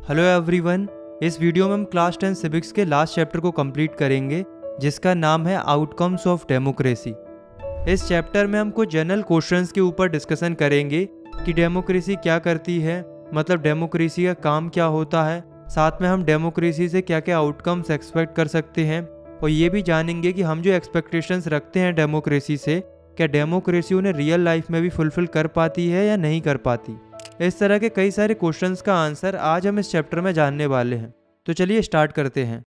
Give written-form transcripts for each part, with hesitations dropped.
Hello everyone, इस video में हम क्लास 10 सिविक्स के लास्ट चैप्टर को कंप्लीट करेंगे जिसका नाम है आउटकम्स ऑफ डेमोक्रेसी। इस चैप्टर में हम कुछ जनरल क्वेश्चंस के ऊपर डिस्कशन करेंगे कि डेमोक्रेसी क्या करती है, मतलब डेमोक्रेसी का काम क्या होता है, साथ में हम डेमोक्रेसी से क्या क्या आउटकम्स एक्सपेक्ट कर सकते हैं और ये भी जानेंगे कि हम जो एक्सपेक्टेशंस रखते हैं डेमोक्रेसी से, क्या डेमोक्रेसी उन्हें रियल लाइफ में भी फुलफिल कर पाती है या नहीं कर पाती। इस तरह के कई सारे क्वेश्चंस का आंसर आज हम इस चैप्टर में जानने वाले हैं। तो चलिए स्टार्ट करते हैं।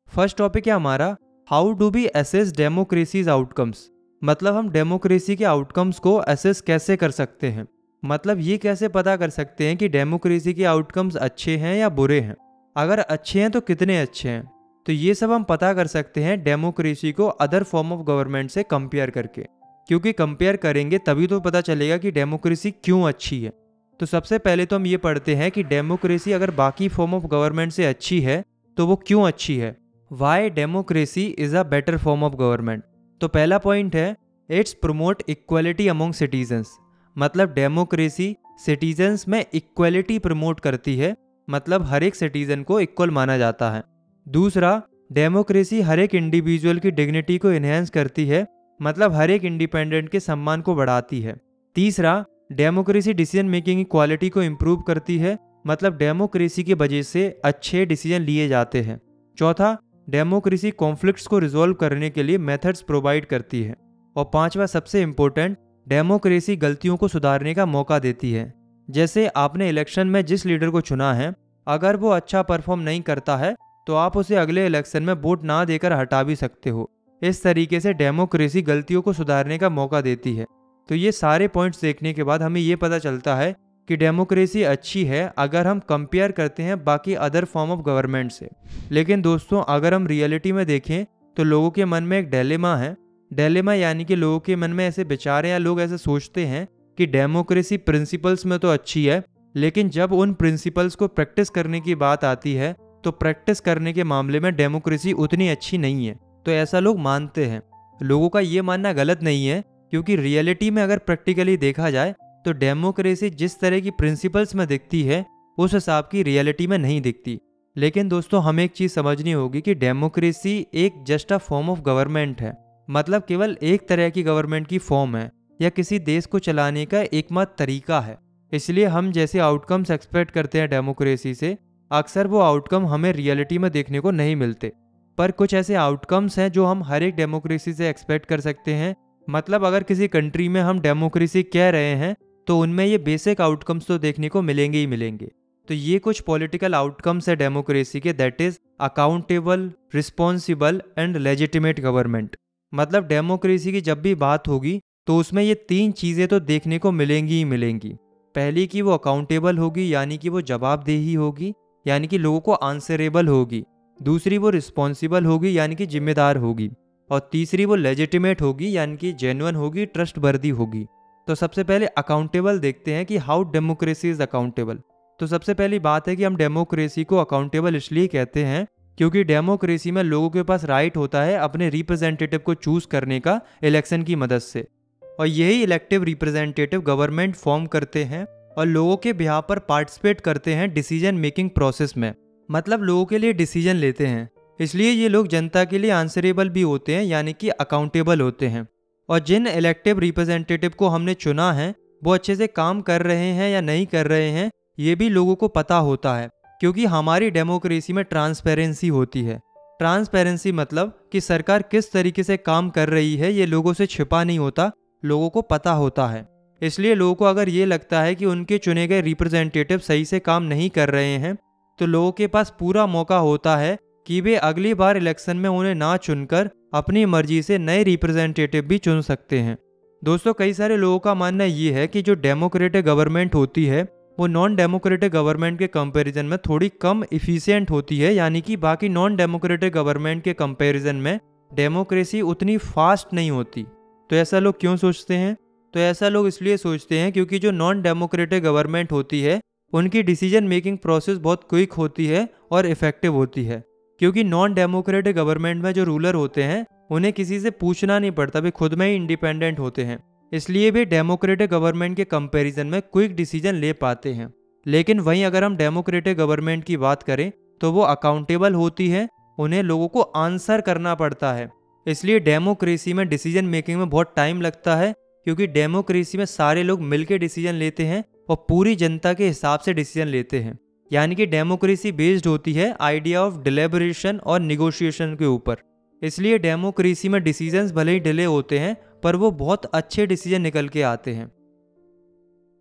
फर्स्ट टॉपिक है हमारा how do we assess democracies outcomes, मतलब हम डेमोक्रेसी के आउटकम्स को असेस कैसे कर सकते हैं, मतलब ये कैसे पता कर सकते हैं कि डेमोक्रेसी के आउटकम्स अच्छे हैं या बुरे हैं, अगर अच्छे हैं तो कितने अच्छे हैं। तो ये सब हम पता कर सकते हैं डेमोक्रेसी को अदर फॉर्म ऑफ गवर्नमेंट से कंपेयर करके, क्योंकि कंपेयर करेंगे तभी तो पता चलेगा कि डेमोक्रेसी क्यों अच्छी है। तो सबसे पहले तो हम ये पढ़ते हैं कि डेमोक्रेसी अगर बाकी फॉर्म ऑफ गवर्नमेंट से अच्छी है तो वो क्यों अच्छी है। Y democracy is a better form of government. तो पहला पॉइंट है it's promote equality among citizens, मतलब डेमोक्रेसी सिटीजन्स में इक्वलिटी प्रमोट करती है, मतलब हर एक सिटीजन को इक्वल माना जाता है। दूसरा, डेमोक्रेसी हर एक इंडिविजुअल की डिग्निटी को इन्हेंस करती है, मतलब हर एक इंडिपेंडेंट के सम्मान को बढ़ाती है। तीसरा, डेमोक्रेसी डिसीजन मेकिंग की क्वालिटी को इम्प्रूव करती है, मतलब डेमोक्रेसी की वजह से अच्छे डिसीजन लिए जाते हैं। चौथा, डेमोक्रेसी कॉन्फ्लिक्ट्स को रिजॉल्व करने के लिए मेथड्स प्रोवाइड करती है। और पांचवा सबसे इम्पोर्टेंट, डेमोक्रेसी गलतियों को सुधारने का मौका देती है। जैसे आपने इलेक्शन में जिस लीडर को चुना है, अगर वो अच्छा परफॉर्म नहीं करता है तो आप उसे अगले इलेक्शन में वोट ना देकर हटा भी सकते हो। इस तरीके से डेमोक्रेसी गलतियों को सुधारने का मौका देती है। तो ये सारे पॉइंट्स देखने के बाद हमें ये पता चलता है कि डेमोक्रेसी अच्छी है अगर हम कंपेयर करते हैं बाकी अदर फॉर्म ऑफ गवर्नमेंट से। लेकिन दोस्तों, अगर हम रियलिटी में देखें तो लोगों के मन में एक डिलेमा है। डिलेमा यानी कि लोगों के मन में ऐसे विचार या लोग ऐसे सोचते हैं कि डेमोक्रेसी प्रिंसिपल्स में तो अच्छी है, लेकिन जब उन प्रिंसिपल्स को प्रैक्टिस करने की बात आती है तो प्रैक्टिस करने के मामले में डेमोक्रेसी उतनी अच्छी नहीं है। तो ऐसा लोग मानते हैं। लोगों का ये मानना गलत नहीं है, क्योंकि रियलिटी में अगर प्रैक्टिकली देखा जाए तो डेमोक्रेसी जिस तरह की प्रिंसिपल्स में दिखती है उस हिसाब की रियलिटी में नहीं दिखती। लेकिन दोस्तों, हमें एक चीज़ समझनी होगी कि डेमोक्रेसी एक just a form of government है, मतलब केवल एक तरह की गवर्नमेंट की फॉर्म है या किसी देश को चलाने का एकमात्र तरीका है। इसलिए हम जैसे आउटकम्स एक्सपेक्ट करते हैं डेमोक्रेसी से, अक्सर वो आउटकम हमें रियलिटी में देखने को नहीं मिलते। पर कुछ ऐसे आउटकम्स हैं जो हम हर एक डेमोक्रेसी से एक्सपेक्ट कर सकते हैं। मतलब अगर किसी कंट्री में हम डेमोक्रेसी कह रहे हैं तो उनमें ये बेसिक आउटकम्स तो देखने को मिलेंगे ही मिलेंगे। तो ये कुछ पॉलिटिकल आउटकम्स है डेमोक्रेसी के, that is accountable, responsible and legitimate government. मतलब डेमोक्रेसी की जब भी बात होगी तो उसमें ये तीन चीज़ें तो देखने को मिलेंगी ही मिलेंगी। पहली कि वो अकाउंटेबल होगी, यानी कि वो जवाबदेही होगी, यानी कि लोगों को आंसरेबल होगी। दूसरी वो रिस्पॉन्सिबल होगी, यानी कि जिम्मेदार होगी। और तीसरी वो लेजिटिमेट होगी, यानी कि जेन्युइन होगी, ट्रस्टवर्दी होगी। तो सबसे पहले अकाउंटेबल देखते हैं कि हाउ डेमोक्रेसी इज अकाउंटेबल। तो सबसे पहली बात है कि हम डेमोक्रेसी को अकाउंटेबल इसलिए कहते हैं क्योंकि डेमोक्रेसी में लोगों के पास राइट होता है अपने रिप्रेजेंटेटिव को चूज करने का इलेक्शन की मदद से, और यही इलेक्टिव रिप्रेजेंटेटिव गवर्नमेंट फॉर्म करते हैं और लोगों के बिहाफ पर पार्टिसिपेट करते हैं डिसीजन मेकिंग प्रोसेस में, मतलब लोगों के लिए डिसीजन लेते हैं। इसलिए ये लोग जनता के लिए आंसरेबल भी होते हैं, यानी कि अकाउंटेबल होते हैं। और जिन इलेक्टिव रिप्रेजेंटेटिव को हमने चुना है वो अच्छे से काम कर रहे हैं या नहीं कर रहे हैं, ये भी लोगों को पता होता है, क्योंकि हमारी डेमोक्रेसी में ट्रांसपेरेंसी होती है। ट्रांसपेरेंसी मतलब कि सरकार किस तरीके से काम कर रही है ये लोगों से छिपा नहीं होता, लोगों को पता होता है। इसलिए लोगों को अगर ये लगता है कि उनके चुने गए रिप्रेजेंटेटिव सही से काम नहीं कर रहे हैं तो लोगों के पास पूरा मौका होता है कि वे अगली बार इलेक्शन में उन्हें ना चुनकर अपनी मर्जी से नए रिप्रेजेंटेटिव भी चुन सकते हैं। दोस्तों, कई सारे लोगों का मानना ये है कि जो डेमोक्रेटिक गवर्नमेंट होती है वो नॉन डेमोक्रेटिक गवर्नमेंट के कंपैरिजन में थोड़ी कम इफिशिएंट होती है, यानी कि बाकी नॉन डेमोक्रेटिक गवर्नमेंट के कंपैरिजन में डेमोक्रेसी उतनी फास्ट नहीं होती। तो ऐसा लोग क्यों सोचते हैं? तो ऐसा लोग इसलिए सोचते हैं क्योंकि जो नॉन डेमोक्रेटिक गवर्नमेंट होती है उनकी डिसीजन मेकिंग प्रोसेस बहुत क्विक होती है और इफेक्टिव होती है, क्योंकि नॉन डेमोक्रेटिक गवर्नमेंट में जो रूलर होते हैं उन्हें किसी से पूछना नहीं पड़ता, वे खुद में ही इंडिपेंडेंट होते हैं। इसलिए वे डेमोक्रेटिक गवर्नमेंट के कंपैरिजन में क्विक डिसीजन ले पाते हैं। लेकिन वहीं अगर हम डेमोक्रेटिक गवर्नमेंट की बात करें तो वो अकाउंटेबल होती है, उन्हें लोगों को आंसर करना पड़ता है। इसलिए डेमोक्रेसी में डिसीजन मेकिंग में बहुत टाइम लगता है, क्योंकि डेमोक्रेसी में सारे लोग मिलकर डिसीजन लेते हैं और पूरी जनता के हिसाब से डिसीजन लेते हैं। यानी कि डेमोक्रेसी बेस्ड होती है आइडिया ऑफ डिलेबरेशन और निगोशिएशन के ऊपर। इसलिए डेमोक्रेसी में डिसीजंस भले ही डिले होते हैं पर वो बहुत अच्छे डिसीजन निकल के आते हैं।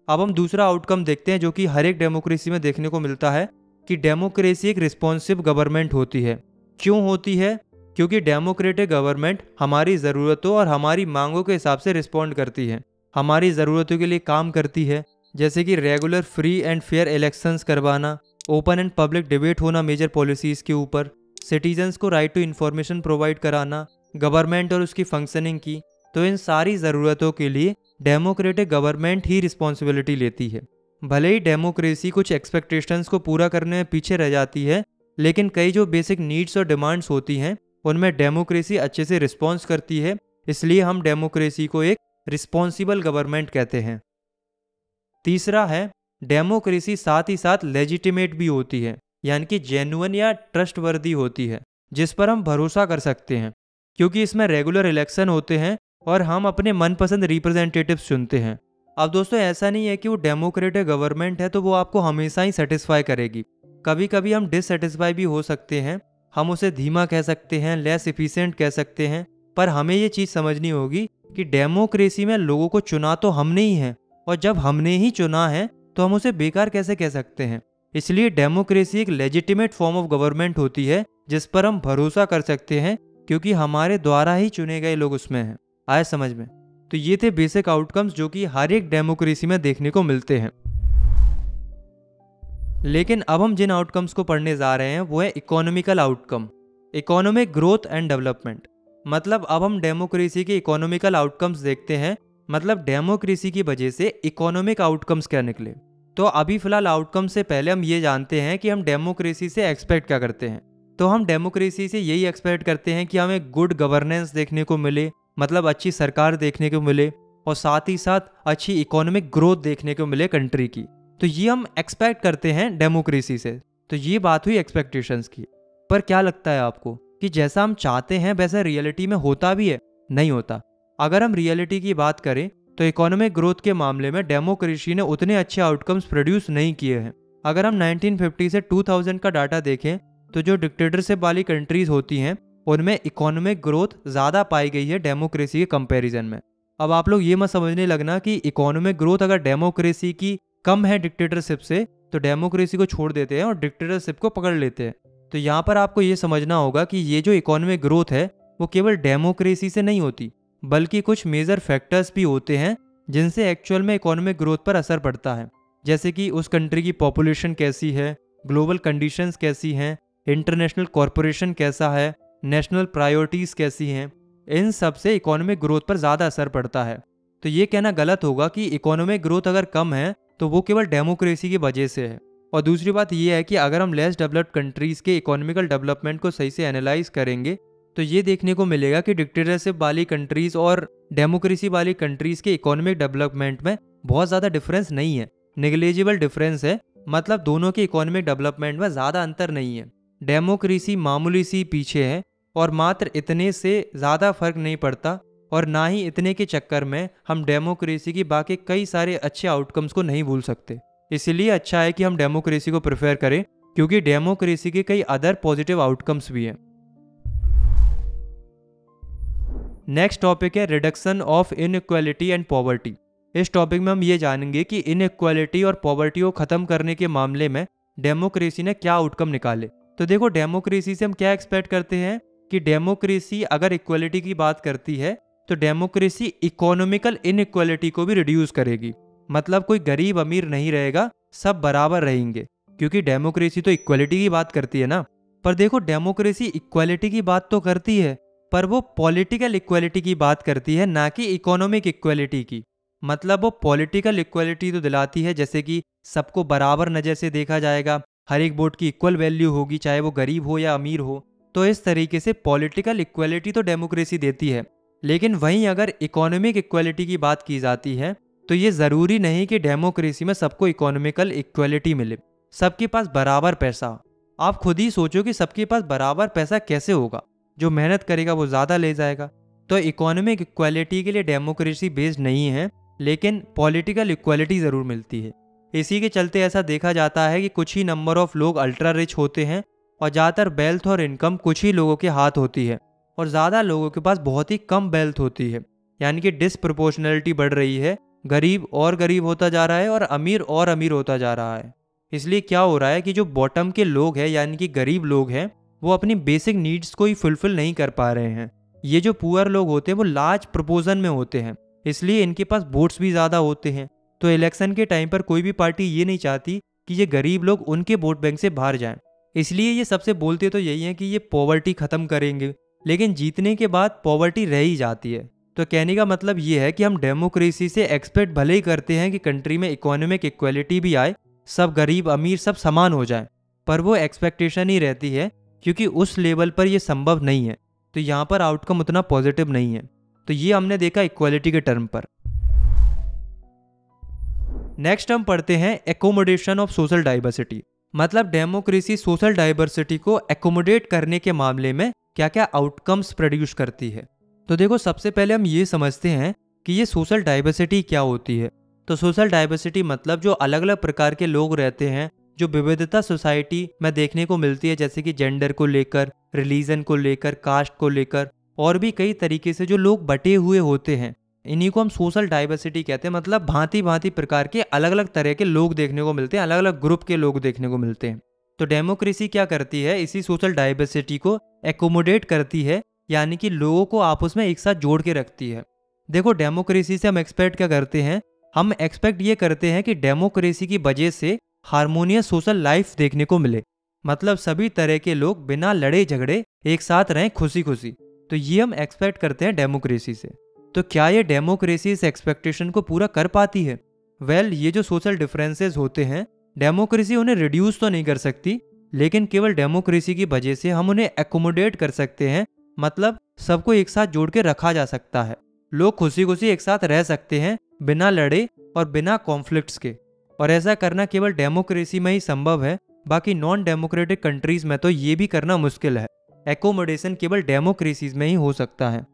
अब हम दूसरा आउटकम देखते हैं जो कि हर एक डेमोक्रेसी में देखने को मिलता है कि डेमोक्रेसी एक रिस्पॉन्सिव गवर्नमेंट होती है। क्यों होती है? क्योंकि डेमोक्रेटिक गवर्नमेंट हमारी ज़रूरतों और हमारी मांगों के हिसाब से रिस्पॉन्ड करती है, हमारी ज़रूरतों के लिए काम करती है, जैसे कि regular free and fair elections करवाना, ओपन एंड पब्लिक डिबेट होना मेजर पॉलिसीज़ के ऊपर, सिटीजन्स को राइट टू इन्फॉर्मेशन प्रोवाइड कराना, गवर्नमेंट और उसकी फंक्शनिंग की। तो इन सारी ज़रूरतों के लिए डेमोक्रेटिक गवर्नमेंट ही रिस्पॉन्सिबिलिटी लेती है। भले ही डेमोक्रेसी कुछ एक्सपेक्टेशंस को पूरा करने में पीछे रह जाती है, लेकिन कई जो बेसिक नीड्स और डिमांड्स होती हैं उनमें डेमोक्रेसी अच्छे से रिस्पॉन्स करती है। इसलिए हम डेमोक्रेसी को एक रिस्पॉन्सिबल गवर्नमेंट कहते हैं। तीसरा है, डेमोक्रेसी साथ ही साथ लेजिटिमेट भी होती है, यानी कि जेन्युइन या ट्रस्टवर्दी होती है, जिस पर हम भरोसा कर सकते हैं, क्योंकि इसमें रेगुलर इलेक्शन होते हैं और हम अपने मनपसंद रिप्रेजेंटेटिव्स चुनते हैं। अब दोस्तों ऐसा नहीं है कि वो डेमोक्रेटिक गवर्नमेंट है तो वो आपको हमेशा ही सेटिस्फाई करेगी। कभी कभी हम डिससेटिस्फाई भी हो सकते हैं, हम उसे धीमा कह सकते हैं, लेस इफिशिएंट कह सकते हैं, पर हमें ये चीज़ समझनी होगी कि डेमोक्रेसी में लोगों को चुना तो हमने ही है, और जब हमने ही चुना है तो हम उसे बेकार कैसे कह सकते हैं। इसलिए डेमोक्रेसी एक लेजिटिमेट फॉर्म ऑफ गवर्नमेंट होती है जिस पर हम भरोसा कर सकते हैं, क्योंकि हमारे द्वारा ही चुने गए लोग उसमें हैं। आए समझ में? तो ये थे बेसिक आउटकम्स जो कि हर एक डेमोक्रेसी में देखने को मिलते हैं। लेकिन अब हम जिन आउटकम्स को पढ़ने जा रहे हैं वो है economical outcome, economic growth and development. मतलब अब हम डेमोक्रेसी के इकोनॉमिकल आउटकम्स देखते हैं, मतलब डेमोक्रेसी की वजह से इकोनॉमिक आउटकम्स क्या निकले। तो अभी फिलहाल आउटकम से पहले हम ये जानते हैं कि हम डेमोक्रेसी से एक्सपेक्ट क्या करते हैं। तो हम डेमोक्रेसी से यही एक्सपेक्ट करते हैं कि हमें गुड गवर्नेंस देखने को मिले, मतलब अच्छी सरकार देखने को मिले, और साथ ही साथ अच्छी इकोनॉमिक ग्रोथ देखने को मिले कंट्री की। तो ये हम एक्सपेक्ट करते हैं डेमोक्रेसी से। तो ये बात हुई एक्सपेक्टेशंस की। पर क्या लगता है आपको कि जैसा हम चाहते हैं वैसा रियलिटी में होता भी है? नहीं होता। अगर हम रियलिटी की बात करें तो इकोनॉमिक ग्रोथ के मामले में डेमोक्रेसी ने उतने अच्छे आउटकम्स प्रोड्यूस नहीं किए हैं। अगर हम 1950 से 2000 का डाटा देखें तो जो डिक्टेटरशिप वाली कंट्रीज होती हैं उनमें इकोनॉमिक ग्रोथ ज़्यादा पाई गई है डेमोक्रेसी के कंपैरिजन में। अब आप लोग ये मत समझने लगना कि इकोनॉमिक ग्रोथ अगर डेमोक्रेसी की कम है डिक्टेटरशिप से तो डेमोक्रेसी को छोड़ देते हैं और डिक्टेटरशिप को पकड़ लेते हैं। तो यहाँ पर आपको ये समझना होगा कि ये जो इकोनॉमिक ग्रोथ है वो केवल डेमोक्रेसी से नहीं होती, बल्कि कुछ मेजर फैक्टर्स भी होते हैं जिनसे एक्चुअल में इकोनॉमिक ग्रोथ पर असर पड़ता है। जैसे कि उस कंट्री की पॉपुलेशन कैसी है, ग्लोबल कंडीशंस कैसी हैं, इंटरनेशनल कॉरपोरेशन कैसा है, नेशनल प्रायोरिटीज़ कैसी हैं। इन सब से इकोनॉमिक ग्रोथ पर ज़्यादा असर पड़ता है। तो ये कहना गलत होगा कि इकोनॉमिक ग्रोथ अगर कम है तो वो केवल डेमोक्रेसी की वजह से है। और दूसरी बात ये है कि अगर हम लेस डेवलप्ड कंट्रीज़ के इकोनॉमिकल डेवलपमेंट को सही से एनालाइज करेंगे तो ये देखने को मिलेगा कि डिक्टेटरशिप वाली कंट्रीज़ और डेमोक्रेसी वाली कंट्रीज़ के इकोनॉमिक डेवलपमेंट में बहुत ज़्यादा डिफरेंस नहीं है, नेग्लिजिबल डिफरेंस है। मतलब दोनों के इकोनॉमिक डेवलपमेंट में ज़्यादा अंतर नहीं है। डेमोक्रेसी मामूली सी पीछे है और मात्र इतने से ज़्यादा फर्क नहीं पड़ता, और ना ही इतने के चक्कर में हम डेमोक्रेसी की बाकी कई सारे अच्छे आउटकम्स को नहीं भूल सकते। इसलिए अच्छा है कि हम डेमोक्रेसी को प्रेफर करें, क्योंकि डेमोक्रेसी के कई अदर पॉजिटिव आउटकम्स भी हैं। नेक्स्ट टॉपिक है reduction of inequality and poverty. इस टॉपिक में हम ये जानेंगे कि इनइक्वालिटी और पॉवर्टी को ख़त्म करने के मामले में डेमोक्रेसी ने क्या आउटकम निकाले। तो देखो, डेमोक्रेसी से हम क्या एक्सपेक्ट करते हैं कि डेमोक्रेसी अगर इक्वालिटी की बात करती है तो डेमोक्रेसी इकोनॉमिकल इनइक्वालिटी को भी रिड्यूस करेगी। मतलब कोई गरीब अमीर नहीं रहेगा, सब बराबर रहेंगे, क्योंकि डेमोक्रेसी तो इक्वालिटी की बात करती है ना। पर देखो, डेमोक्रेसी इक्वालिटी की बात तो करती है पर वो पॉलिटिकल इक्वालिटी की बात करती है, ना कि इकोनॉमिक इक्वालिटी की। मतलब वो पॉलिटिकल इक्वालिटी तो दिलाती है, जैसे कि सबको बराबर नज़र से देखा जाएगा, हर एक वोट की इक्वल वैल्यू होगी, चाहे वो गरीब हो या अमीर हो। तो इस तरीके से पॉलिटिकल इक्वलिटी तो डेमोक्रेसी देती है, लेकिन वहीं अगर इकोनॉमिक इक्वलिटी की बात की जाती है तो ये ज़रूरी नहीं कि डेमोक्रेसी में सबको इकोनॉमिकल इक्वलिटी मिले, सबके पास बराबर पैसा। आप खुद ही सोचो कि सबके पास बराबर पैसा कैसे होगा? जो मेहनत करेगा वो ज़्यादा ले जाएगा। तो इकोनॉमिक इक्वलिटी के लिए डेमोक्रेसी बेस्ड नहीं है, लेकिन पॉलिटिकल इक्वलिटी ज़रूर मिलती है। इसी के चलते ऐसा देखा जाता है कि कुछ ही नंबर ऑफ लोग अल्ट्रा रिच होते हैं और ज़्यादातर वेल्थ और इनकम कुछ ही लोगों के हाथ होती है, और ज़्यादा लोगों के पास बहुत ही कम वेल्थ होती है। यानी कि डिसप्रोपोर्शनलिटी बढ़ रही है, गरीब और गरीब होता जा रहा है और अमीर होता जा रहा है। इसलिए क्या हो रहा है कि जो बॉटम के लोग हैं यानी कि गरीब लोग हैं, वो अपनी बेसिक नीड्स को ही फुलफिल नहीं कर पा रहे हैं। ये जो पुअर लोग होते हैं वो लार्ज प्रपोजन में होते हैं, इसलिए इनके पास वोट्स भी ज़्यादा होते हैं। तो इलेक्शन के टाइम पर कोई भी पार्टी ये नहीं चाहती कि ये गरीब लोग उनके वोट बैंक से बाहर जाएं। इसलिए ये सबसे बोलते तो यही है कि ये पॉवर्टी ख़त्म करेंगे, लेकिन जीतने के बाद पॉवर्टी रह ही जाती है। तो कहने का मतलब ये है कि हम डेमोक्रेसी से एक्सपेक्ट भले ही करते हैं कि कंट्री में इकोनॉमिक इक्वलिटी भी आए, सब गरीब अमीर सब समान हो जाए, पर वो एक्सपेक्टेशन ही रहती है, क्योंकि उस लेवल पर ये संभव नहीं है। तो यहाँ पर आउटकम उतना पॉजिटिव नहीं है। तो ये हमने देखा इक्वलिटी के टर्म पर। नेक्स्ट हम पढ़ते हैं एकोमोडेशन ऑफ सोशल डाइवर्सिटी। मतलब डेमोक्रेसी सोशल डाइवर्सिटी को एकोमोडेट करने के मामले में क्या क्या आउटकम्स प्रोड्यूस करती है। तो देखो, सबसे पहले हम ये समझते हैं कि ये सोशल डाइवर्सिटी क्या होती है। तो सोशल डाइवर्सिटी मतलब जो अलग अलग प्रकार के लोग रहते हैं, जो विविधता सोसाइटी में देखने को मिलती है, जैसे कि जेंडर को लेकर, रिलीजन को लेकर, कास्ट को लेकर, और भी कई तरीके से जो लोग बटे हुए होते हैं, इन्हीं को हम सोशल डाइवर्सिटी कहते हैं। मतलब भांति भांति प्रकार के अलग अलग तरह के लोग देखने को मिलते हैं, अलग अलग ग्रुप के लोग देखने को मिलते हैं। तो डेमोक्रेसी क्या करती है, इसी सोशल डाइवर्सिटी को एकोमोडेट करती है, यानी कि लोगों को आपस में एक साथ जोड़ के रखती है। देखो, डेमोक्रेसी से हम एक्सपेक्ट क्या करते हैं, हम एक्सपेक्ट ये करते हैं कि डेमोक्रेसी की वजह से हार्मोनियस सोशल लाइफ देखने को मिले। मतलब सभी तरह के लोग बिना लड़े झगड़े एक साथ रहें खुशी खुशी। तो ये हम एक्सपेक्ट करते हैं डेमोक्रेसी से। तो क्या ये डेमोक्रेसी इस एक्सपेक्टेशन को पूरा कर पाती है? वेल, ये जो सोशल डिफरेंसेस होते हैं, डेमोक्रेसी उन्हें रिड्यूस तो नहीं कर सकती, लेकिन केवल डेमोक्रेसी की वजह से हम उन्हें एकोमोडेट कर सकते हैं। मतलब सबको एक साथ जोड़ के रखा जा सकता है, लोग खुशी खुशी एक साथ रह सकते हैं बिना लड़े और बिना कॉन्फ्लिक्ट्स के। और ऐसा करना केवल डेमोक्रेसी में ही संभव है, बाकी नॉन डेमोक्रेटिक कंट्रीज में तो ये भी करना मुश्किल है। एकोमोडेशन केवल डेमोक्रेसीज में ही हो सकता है।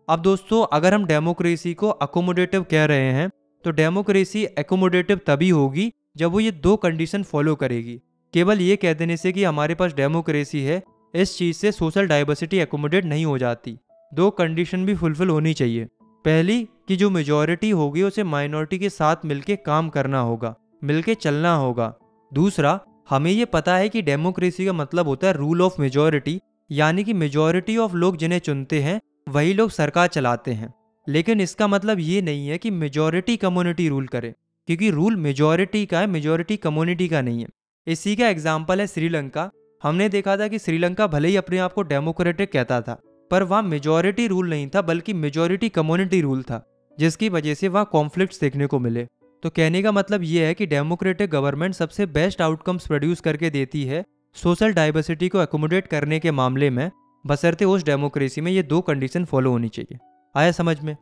अब दोस्तों, अगर हम डेमोक्रेसी को अकोमोडेटिव कह रहे हैं, तो डेमोक्रेसी एकोमोडेटिव तभी होगी जब वो ये दो कंडीशन फॉलो करेगी। केवल ये कह देने से कि हमारे पास डेमोक्रेसी है, इस चीज़ से सोशल डाइवर्सिटी एकोमोडेट नहीं हो जाती। दो कंडीशन भी फुलफिल होनी चाहिए। पहली कि जो मेजॉरिटी होगी उसे माइनॉरिटी के साथ मिलके काम करना होगा, मिलके चलना होगा। दूसरा, हमें ये पता है कि डेमोक्रेसी का मतलब होता है रूल ऑफ मेजॉरिटी, यानी कि मेजॉरिटी ऑफ लोग जिन्हें चुनते हैं वही लोग सरकार चलाते हैं। लेकिन इसका मतलब ये नहीं है कि मेजॉरिटी कम्युनिटी रूल करे, क्योंकि रूल मेजॉरिटी का है, मेजॉरिटी कम्युनिटी का नहीं है। इसी का एग्जाम्पल है श्रीलंका। हमने देखा था कि श्रीलंका भले ही अपने आप को डेमोक्रेटिक कहता था, पर वहाँ मेजॉरिटी रूल नहीं था, बल्कि मेजॉरिटी कम्युनिटी रूल था, जिसकी वजह से वहाँ कॉन्फ्लिक्ट्स देखने को मिले। तो कहने का मतलब ये है कि डेमोक्रेटिक गवर्नमेंट सबसे बेस्ट आउटकम्स प्रोड्यूस करके देती है सोशल डाइवर्सिटी को एकोमोडेट करने के मामले में, बशर्ते उस डेमोक्रेसी में ये दो कंडीशन फॉलो होनी चाहिए। आया समझ में?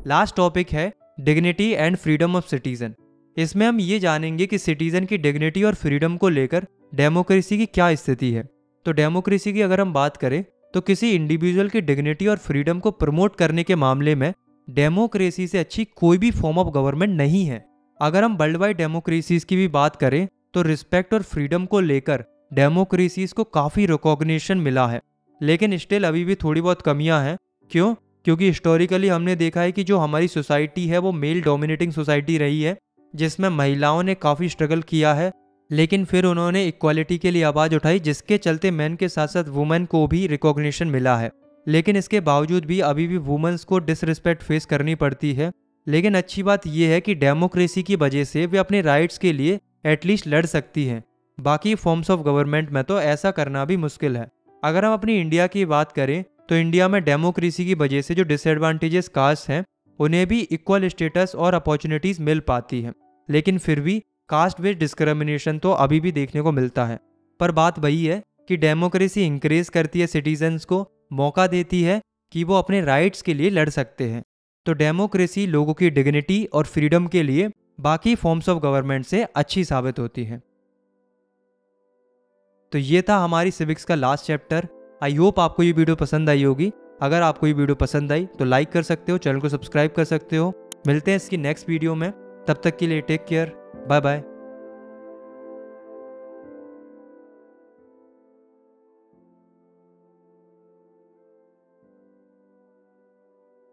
लास्ट टॉपिक है dignity and freedom of citizen. इसमें हम ये जानेंगे कि सिटीजन की डिग्निटी और फ्रीडम को लेकर डेमोक्रेसी की क्या स्थिति है। तो डेमोक्रेसी की अगर हम बात करें तो किसी इंडिविजुअल की डिग्निटी और फ्रीडम को प्रमोट करने के मामले में डेमोक्रेसी से अच्छी कोई भी फॉर्म ऑफ गवर्नमेंट नहीं है। अगर हम वर्ल्ड वाइड डेमोक्रेसीज की भी बात करें तो रिस्पेक्ट और फ्रीडम को लेकर डेमोक्रेसीज को काफ़ी रिकॉग्निशन मिला है, लेकिन स्टिल अभी भी थोड़ी बहुत कमियां हैं। क्यों? क्योंकि हिस्टोरिकली हमने देखा है कि जो हमारी सोसाइटी है वो मेल डोमिनेटिंग सोसाइटी रही है, जिसमें महिलाओं ने काफ़ी स्ट्रगल किया है, लेकिन फिर उन्होंने इक्वालिटी के लिए आवाज़ उठाई, जिसके चलते मैन के साथ साथ वुमेन को भी रिकॉग्निशन मिला है। लेकिन इसके बावजूद भी अभी भी वुमेन्स को डिसरिस्पेक्ट फेस करनी पड़ती है। लेकिन अच्छी बात यह है कि डेमोक्रेसी की वजह से वे अपने राइट्स के लिए एटलीस्ट लड़ सकती हैं। बाकी फॉर्म्स ऑफ गवर्नमेंट में तो ऐसा करना भी मुश्किल है। अगर हम अपनी इंडिया की बात करें तो इंडिया में डेमोक्रेसी की वजह से जो डिसएडवांटेजेस कास्ट हैं उन्हें भी इक्वल स्टेटस और अपॉर्चुनिटीज़ मिल पाती हैं, लेकिन फिर भी कास्ट बेस्ड डिस्क्रिमिनेशन तो अभी भी देखने को मिलता है। पर बात वही है कि डेमोक्रेसी इंकरेज करती है सिटीजन्स को, मौका देती है कि वो अपने राइट्स के लिए लड़ सकते हैं। तो डेमोक्रेसी लोगों की डिग्निटी और फ्रीडम के लिए बाकी फॉर्म्स ऑफ गवर्नमेंट से अच्छी साबित होती है। तो ये था हमारी सिविक्स का लास्ट चैप्टर। आई होप आपको ये वीडियो पसंद आई होगी। अगर आपको ये वीडियो पसंद आई तो लाइक कर सकते हो, चैनल को सब्सक्राइब कर सकते हो। मिलते हैं इसकी नेक्स्ट वीडियो में, तब तक के लिए टेक केयर, बाय बाय।